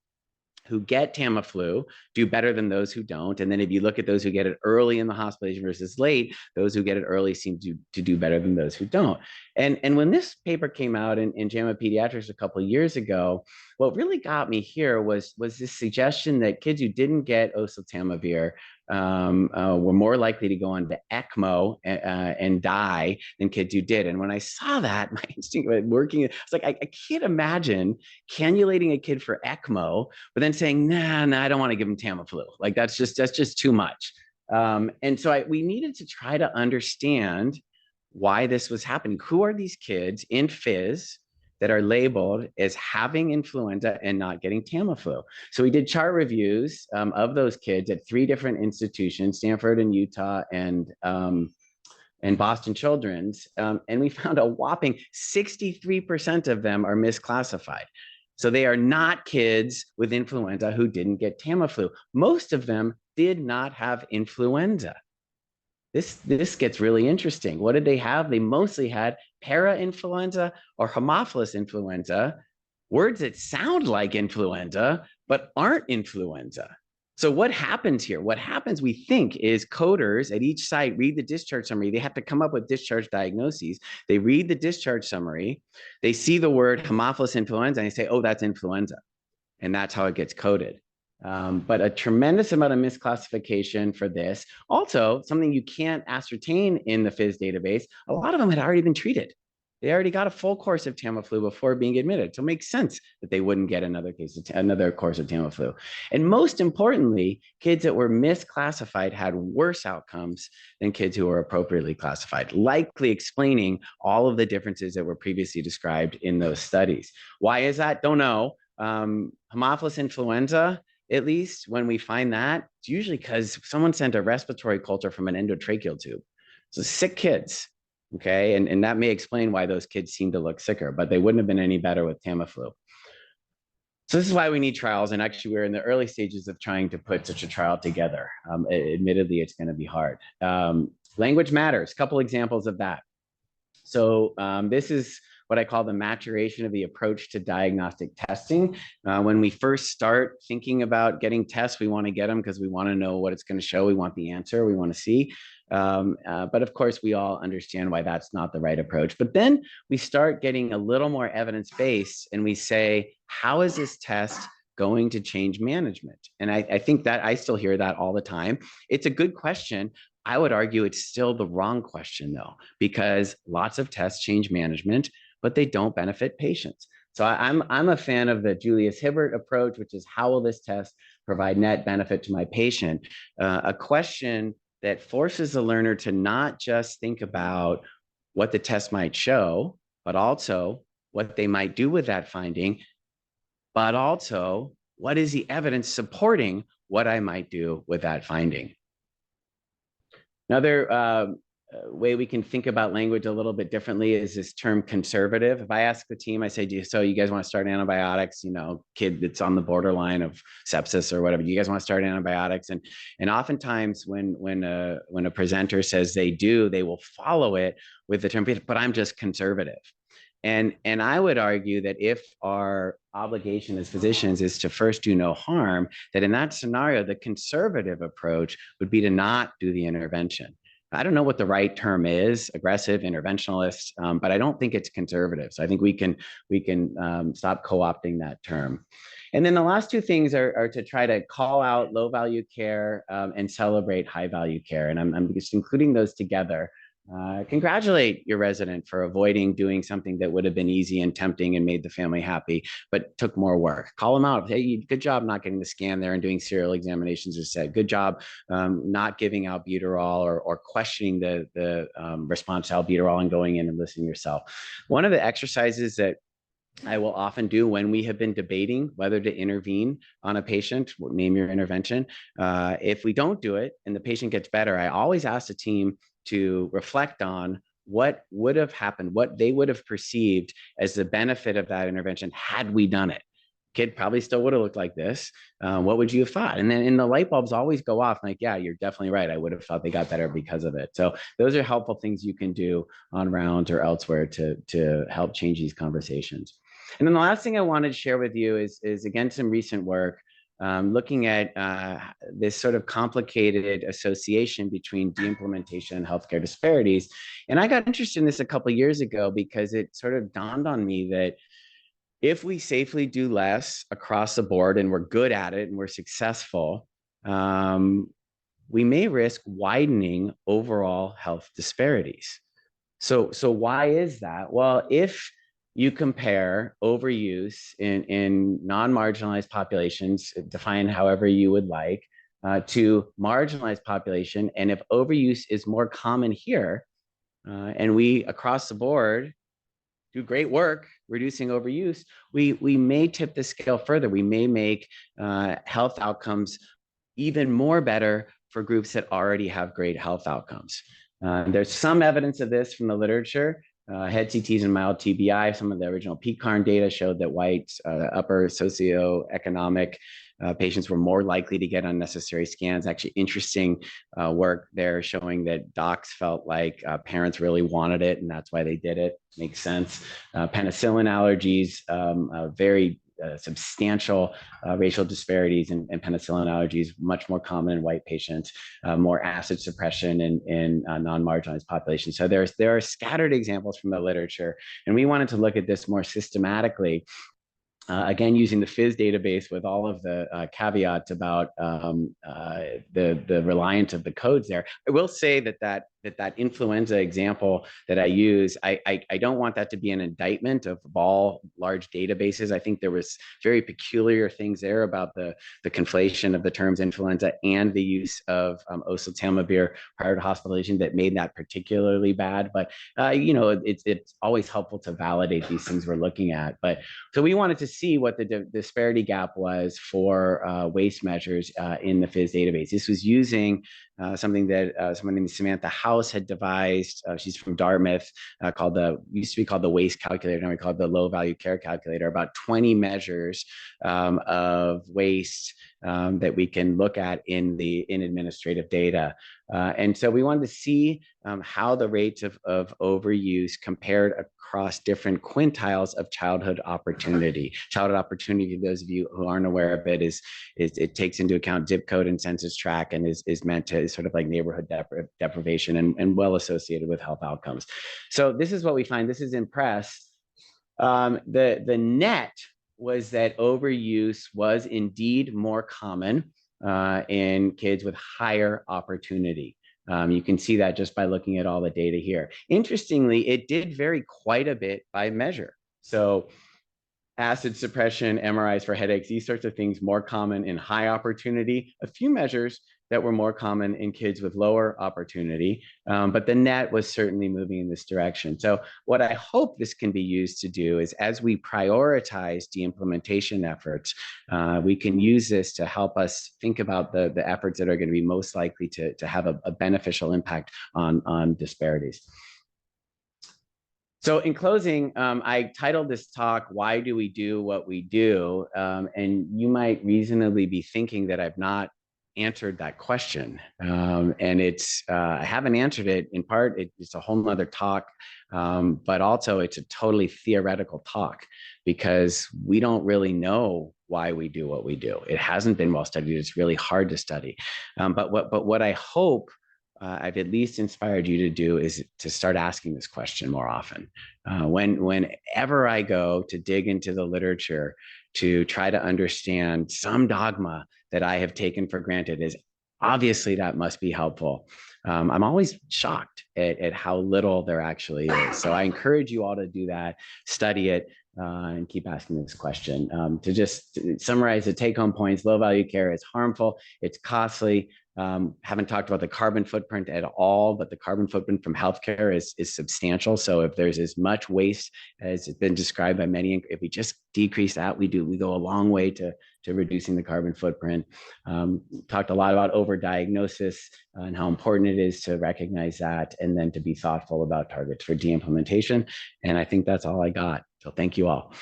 who get Tamiflu do better than those who don't. And then if you look at those who get it early in the hospitalization versus late, those who get it early seem to do better than those who don't. And when this paper came out in JAMA Pediatrics a couple of years ago, what really got me here was this suggestion that kids who didn't get oseltamivir were more likely to go on to ECMO and die than kids who did. And when I saw that, my instinct was working, I was like, I can't imagine cannulating a kid for ECMO, but then saying, nah, I don't want to give him Tamiflu. Like that's just too much. And so we needed to try to understand why this was happening. Who are these kids in FIS that are labeled as having influenza and not getting Tamiflu? So we did chart reviews of those kids at 3 different institutions, Stanford and Utah and Boston Children's, and we found a whopping 63% of them are misclassified. So they are not kids with influenza who didn't get Tamiflu. Most of them did not have influenza. This gets really interesting. What did they have? They mostly had parainfluenza or Haemophilus influenza, words that sound like influenza, but aren't influenza. So what happens here? What happens, we think, is coders at each site read the discharge summary. They have to come up with discharge diagnoses. They read the discharge summary. They see the word Haemophilus influenza and they say, oh, that's influenza. And that's how it gets coded. But a tremendous amount of misclassification for this. Also, something you can't ascertain in the FIS database, a lot of them had already been treated. They already got a full course of Tamiflu before being admitted. So it makes sense that they wouldn't get another course of Tamiflu. And most importantly, kids that were misclassified had worse outcomes than kids who were appropriately classified, likely explaining all of the differences that were previously described in those studies. Why is that? Don't know. Haemophilus influenza, at least when we find that, it's usually because someone sent a respiratory culture from an endotracheal tube. So sick kids, okay? And that may explain why those kids seem to look sicker, but they wouldn't have been any better with Tamiflu. So this is why we need trials. And actually, we're in the early stages of trying to put such a trial together. Admittedly, it's going to be hard. Language matters. A couple examples of that. So this is what I call the maturation of the approach to diagnostic testing. When we first start thinking about getting tests, we want to get them because we want to know what it's going to show. We want the answer we want to see. But of course, we all understand why that's not the right approach. But then we start getting a little more evidence-based and we say, how is this test going to change management? And I think that I still hear that all the time. It's a good question. I would argue it's still the wrong question though, because lots of tests change management, but they don't benefit patients. So I'm a fan of the Julius Hibbert approach, which is how will this test provide net benefit to my patient? A question that forces the learner to not just think about what the test might show, but also what they might do with that finding, but also what is the evidence supporting what I might do with that finding. Another way we can think about language a little bit differently is this term conservative. If I ask the team, I say, so you guys want to start antibiotics, you know, kid that's on the borderline of sepsis or whatever, you guys want to start antibiotics? And oftentimes when a presenter says they do, they will follow it with the term, but I'm just conservative. And I would argue that if our obligation as physicians is to first do no harm, that in that scenario, the conservative approach would be to not do the intervention. I don't know what the right term is, aggressive, interventionalist, but I don't think it's conservative. So I think we can stop co-opting that term. And then the last two things are to try to call out low value care and celebrate high value care. And I'm just including those together. Congratulate your resident for avoiding doing something that would have been easy and tempting and made the family happy, but took more work. Call them out. Hey, good job not getting the scan there and doing serial examinations, as said. Good job not giving albuterol or questioning the response to albuterol and going in and listening yourself. One of the exercises that I will often do when we have been debating whether to intervene on a patient, name your intervention. If we don't do it and the patient gets better, I always ask the team to reflect on what would have happened, what they would have perceived as the benefit of that intervention had we done it. Kid probably still would have looked like this. What would you have thought? And then the light bulbs always go off like, yeah, you're definitely right. I would have thought they got better because of it. So those are helpful things you can do on rounds or elsewhere to help change these conversations. And then the last thing I wanted to share with you is again, some recent work looking at this sort of complicated association between de-implementation and healthcare disparities. And I got interested in this a couple of years ago because it sort of dawned on me that if we safely do less across the board and we're good at it and we're successful, we may risk widening overall health disparities. So why is that? Well, if you compare overuse in non-marginalized populations, define however you would like, to marginalized population, and if overuse is more common here, and we across the board do great work reducing overuse, we may tip the scale further. We may make health outcomes even more better for groups that already have great health outcomes. There's some evidence of this from the literature. Head CTs and mild TBI, some of the original PCARN data showed that white upper socioeconomic patients were more likely to get unnecessary scans. Actually, interesting work there showing that docs felt like parents really wanted it, and that's why they did it. Makes sense. Penicillin allergies, very substantial racial disparities in penicillin allergies, much more common in white patients, more acid suppression in non-marginalized populations. So there are scattered examples from the literature, and we wanted to look at this more systematically. Again, using the FIS database with all of the caveats about the reliance of the codes there. I will say that influenza example that I use, I don't want that to be an indictment of all large databases. I think there was very peculiar things there about the conflation of the terms influenza and the use of oseltamivir prior to hospitalization that made that particularly bad. But you know, it's always helpful to validate these things we're looking at. But so we wanted to see what the disparity gap was for waste measures in the FIS database. This was using something that someone named Samantha House had devised. She's from Dartmouth, used to be called the waste calculator, now we call it the low value care calculator, about 20 measures of waste that we can look at in administrative data. And so we wanted to see how the rates of overuse compared across different quintiles of childhood opportunity. Childhood opportunity, those of you who aren't aware of it, is it takes into account zip code and census tract and is meant to sort of like neighborhood deprivation and well associated with health outcomes. So this is what we find. This is in press. The net was that overuse was indeed more common in kids with higher opportunity. You can see that just by looking at all the data here. Interestingly, it did vary quite a bit by measure. So acid suppression, MRIs for headaches, these sorts of things more common in high opportunity. A few measures that were more common in kids with lower opportunity, but the net was certainly moving in this direction. So what I hope this can be used to do is as we prioritize de-implementation efforts, we can use this to help us think about the efforts that are going to be most likely to have a beneficial impact on disparities. So in closing, I titled this talk, "Why Do We Do What We Do?" And you might reasonably be thinking that I've not answered that question. And I haven't answered it. In part, it's a whole nother talk, but also it's a totally theoretical talk because we don't really know why we do what we do. It hasn't been well studied. It's really hard to study. But what I hope I've at least inspired you to do is to start asking this question more often. Whenever I go to dig into the literature to try to understand some dogma that I have taken for granted, is obviously that must be helpful. I'm always shocked at how little there actually is. So I encourage you all to do that, study it, and keep asking this question. To just summarize the take-home points, low-value care is harmful, it's costly, Haven't talked about the carbon footprint at all, but the carbon footprint from healthcare is substantial. So if there's as much waste as has been described by many, if we just decrease that, we go a long way to reducing the carbon footprint. Talked a lot about overdiagnosis and how important it is to recognize that, and then to be thoughtful about targets for de-implementation. And I think that's all I got. So thank you all.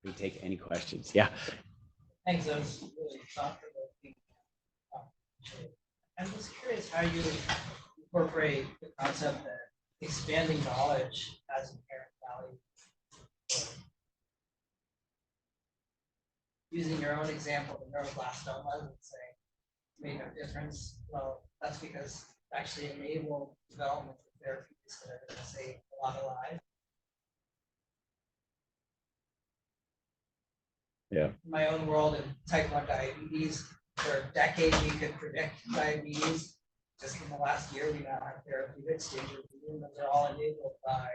We take any questions. Yeah. Thanks. That was really thought-provoking. I'm just curious how you incorporate the concept that expanding knowledge has inherent value. Using your own example, the neuroblastoma, let's say, made no difference. Well, that's because it actually enabled development of therapies that are going to save a lot of lives. Yeah. In my own world in type 1 diabetes, for a decade we could predict diabetes. Just in the last year, we now have therapeutics, stage review, and they're all enabled by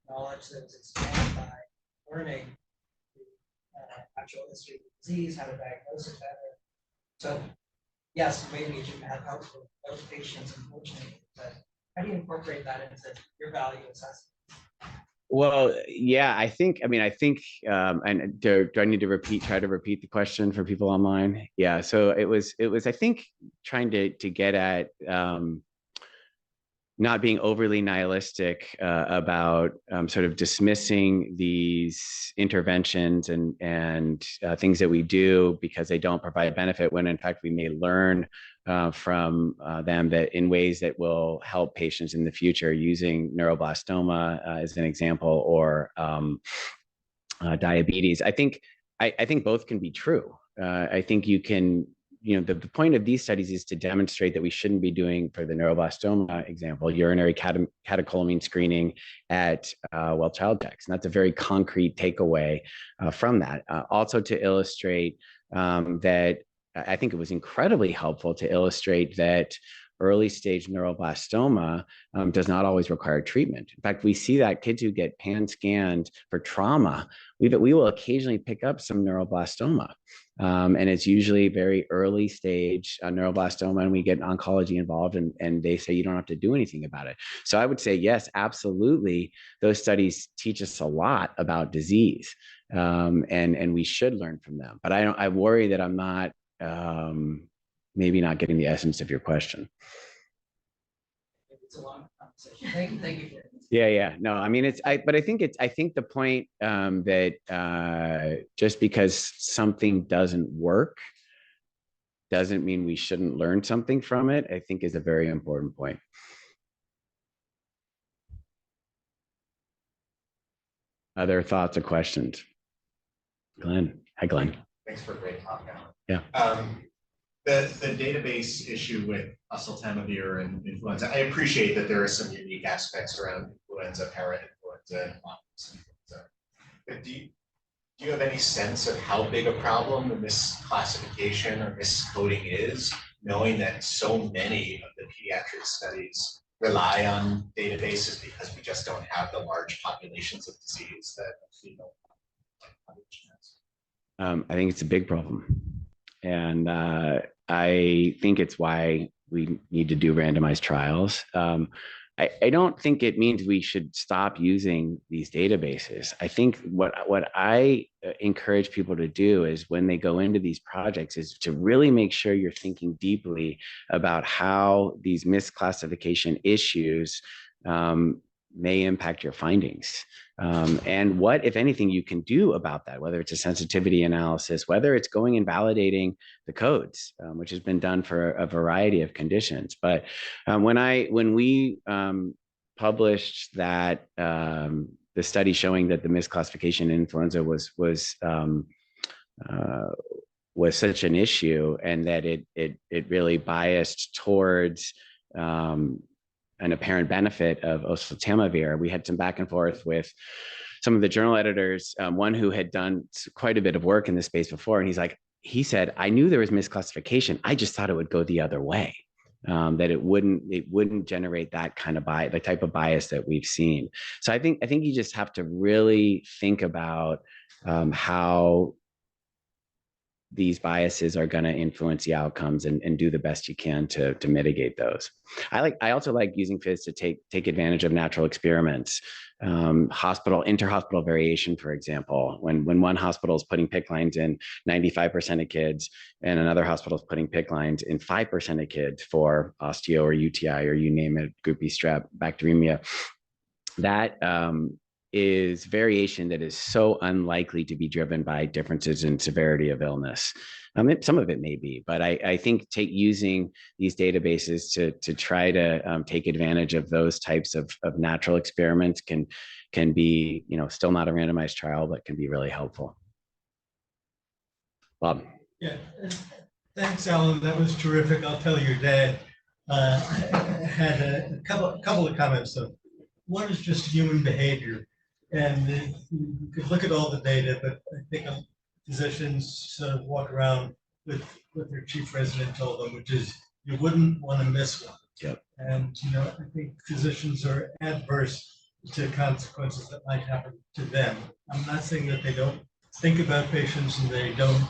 knowledge that was expanded by learning the actual history of the disease, how to diagnose it better. So yes, maybe you can have help for those patients, unfortunately, but how do you incorporate that into your value assessment? Well, yeah, I think, and do I need to try to repeat the question for people online? Yeah, so it was, I think, trying to get at not being overly nihilistic about sort of dismissing these interventions and things that we do because they don't provide benefit, when in fact we may learn from them that in ways that will help patients in the future, using neuroblastoma as an example, or diabetes. I think both can be true. I think you can, the point of these studies is to demonstrate that we shouldn't be doing, for the neuroblastoma example, urinary catecholamine screening at child checks. And that's a very concrete takeaway from that. Also to illustrate that I think it was incredibly helpful to illustrate that early stage neuroblastoma does not always require treatment. In fact, we see that kids who get pan scanned for trauma, we will occasionally pick up some neuroblastoma. And it's usually very early stage neuroblastoma, and we get oncology involved, and they say you don't have to do anything about it. So I would say, yes, absolutely. Those studies teach us a lot about disease, and we should learn from them. But I worry that I'm not, maybe not getting the essence of your question. It's a long conversation. Thank you. Yeah. No, I mean, but I think the point that just because something doesn't work doesn't mean we shouldn't learn something from it, I think is a very important point. Other thoughts or questions? Glenn. Hi, Glenn. Thanks for a great talk, Alan. Yeah. The database issue with oseltamivir and influenza, I appreciate that there are some unique aspects around influenza, para-influenza, and influenza. But do you have any sense of how big a problem the misclassification or miscoding is, knowing that so many of the pediatric studies rely on databases because we just don't have the large populations of disease that I think it's a big problem. And I think it's why we need to do randomized trials. I don't think it means we should stop using these databases. I think what I encourage people to do is, when they go into these projects, is to really make sure you're thinking deeply about how these misclassification issues may impact your findings. And what, if anything, you can do about that, whether it's a sensitivity analysis, whether it's going and validating the codes, which has been done for a variety of conditions. But when we published that, the study showing that the misclassification in influenza was such an issue, and that it really biased towards an apparent benefit of oseltamivir, we had some back and forth with some of the journal editors, one who had done quite a bit of work in this space before. And he said, I knew there was misclassification. I just thought it would go the other way. that it wouldn't generate that kind of bias, the type of bias that we've seen. So I think you just have to really think about how these biases are going to influence the outcomes and do the best you can to mitigate those. I also like using FIS to take advantage of natural experiments. Interhospital variation, for example, when one hospital is putting PICC lines in 95% of kids and another hospital is putting PICC lines in 5% of kids for osteo or UTI or you name it, group B strep, bacteremia, that is variation that is so unlikely to be driven by differences in severity of illness. Some of it may be, but I think using these databases to try to take advantage of those types of natural experiments can be, still not a randomized trial, but can be really helpful. Bob. Yeah, thanks, Alan. That was terrific. I'll tell your dad. I had a couple of comments. So one is just human behavior. And you could look at all the data, but I think physicians sort of walk around with what their chief resident told them, which is you wouldn't want to miss one. Yep. And I think physicians are adverse to consequences that might happen to them. I'm not saying that they don't think about patients and they don't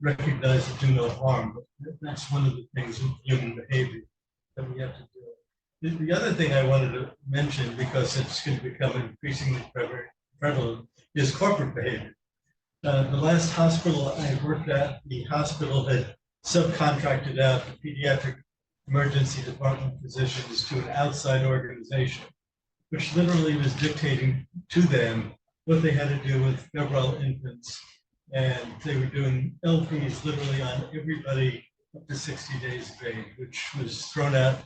recognize and do no harm, but that's one of the things in human behavior that we have to do. The other thing I wanted to mention, because it's going to become increasingly prevalent, is corporate behavior. The last hospital I worked at, the hospital had subcontracted out the pediatric emergency department physicians to an outside organization, which literally was dictating to them what they had to do with febrile infants. And they were doing LPs literally on everybody up to 60 days of age, which was thrown out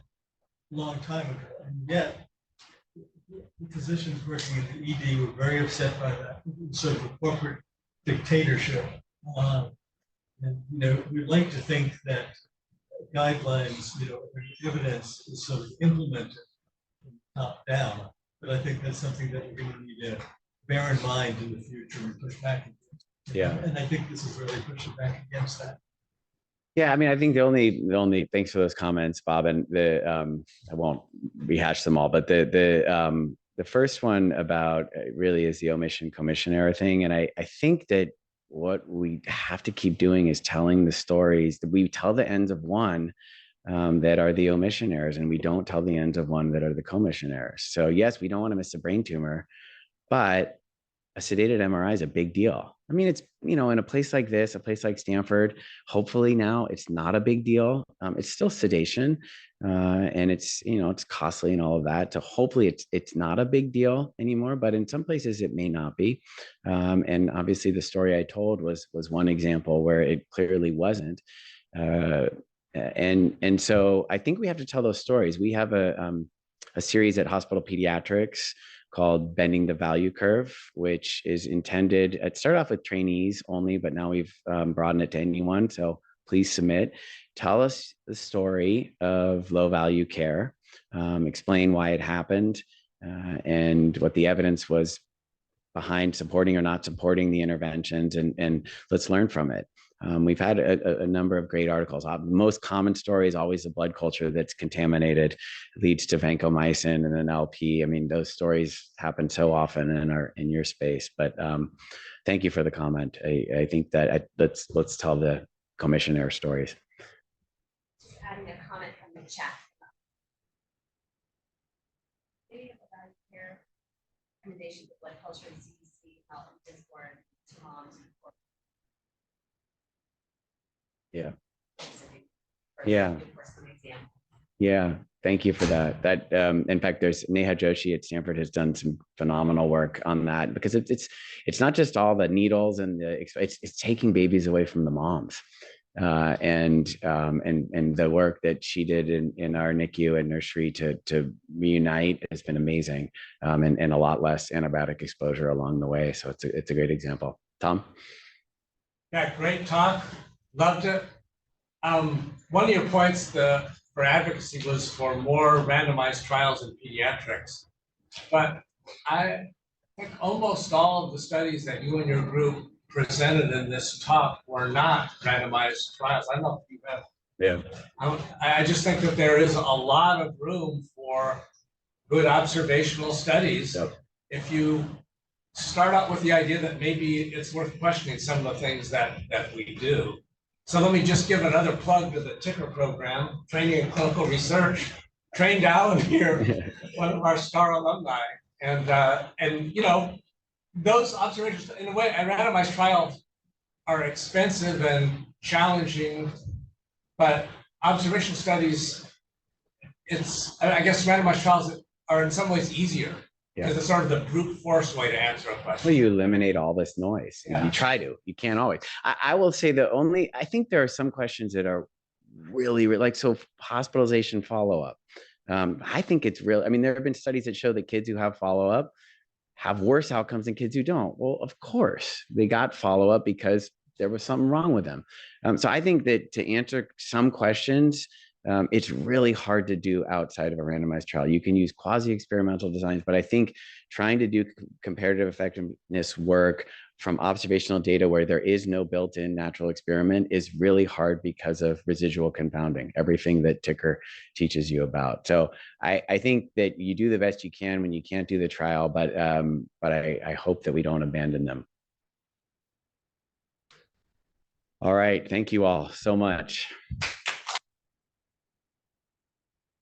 long time ago, and yet the physicians working in the ED were very upset by that sort of a corporate dictatorship. And we'd like to think that guidelines, evidence is sort of implemented from top down, but I think that's something that we're going to need to bear in mind in the future and push back against. Yeah, and I think this is really pushing back against that. Yeah, I mean, I think the only thanks for those comments, Bob, and I won't rehash them all, but the first one about really is the omission commission error thing, and I think that what we have to keep doing is telling the stories that we tell the ends of one that are the omission errors, and we don't tell the ends of one that are the commission errors. So yes, we don't want to miss a brain tumor, but a sedated MRI is a big deal. I mean, it's, in a place like this, a place like Stanford, hopefully now it's not a big deal. It's still sedation and it's, it's costly and all of that. So hopefully it's not a big deal anymore, but in some places it may not be. And obviously the story I told was one example where it clearly wasn't. And so I think we have to tell those stories. We have a series at Hospital Pediatrics called Bending the Value Curve, which is intended, it started off with trainees only, but now we've broadened it to anyone. So please submit. Tell us the story of low value care, explain why it happened and what the evidence was behind supporting or not supporting the interventions, and let's learn from it. We've had a number of great articles. The most common story is always the blood culture that's contaminated, leads to vancomycin and an LP. I mean, those stories happen so often in your space. But thank you for the comment. I think that let's tell the commission error stories. Just adding a comment from the chat. Recommendations of blood culture and CDC health Discord to moms. Yeah. Yeah. Thank you for that. That in fact, there's Neha Joshi at Stanford has done some phenomenal work on that, because it's not just all the needles and it's taking babies away from the moms. And the work that she did in our NICU and nursery to reunite has been amazing, and a lot less antibiotic exposure along the way. So it's a great example. Tom? Yeah, great talk. Loved it. One of your points for advocacy was for more randomized trials in pediatrics. But I think almost all of the studies that you and your group presented in this talk were not randomized trials. I don't know if you have Yeah. I just think that there is a lot of room for good observational studies. Yep. If you start out with the idea that maybe it's worth questioning some of the things that we do. So let me just give another plug to the Ticker program, Training in Clinical Research. Trained Alan here, one of our star alumni. And you know, those observations, in a way, randomized trials are expensive and challenging, but observation studies, I guess randomized trials are in some ways easier. Yeah. Because it's sort of the brute force way to answer a Well, question. you eliminate all this noise. Yeah. You try to. You can't always. I will say I think there are some questions that are really like, so hospitalization follow-up. I think it's real. I mean, there have been studies that show that kids who have follow-up have worse outcomes than kids who don't. Well, of course, they got follow-up because there was something wrong with them. So I think that to answer some questions, it's really hard to do outside of a randomized trial. You can use quasi-experimental designs, but I think trying to do comparative effectiveness work from observational data where there is no built-in natural experiment is really hard because of residual confounding, everything that Ticker teaches you about. So I think that you do the best you can when you can't do the trial, but I hope that we don't abandon them. All right, thank you all so much.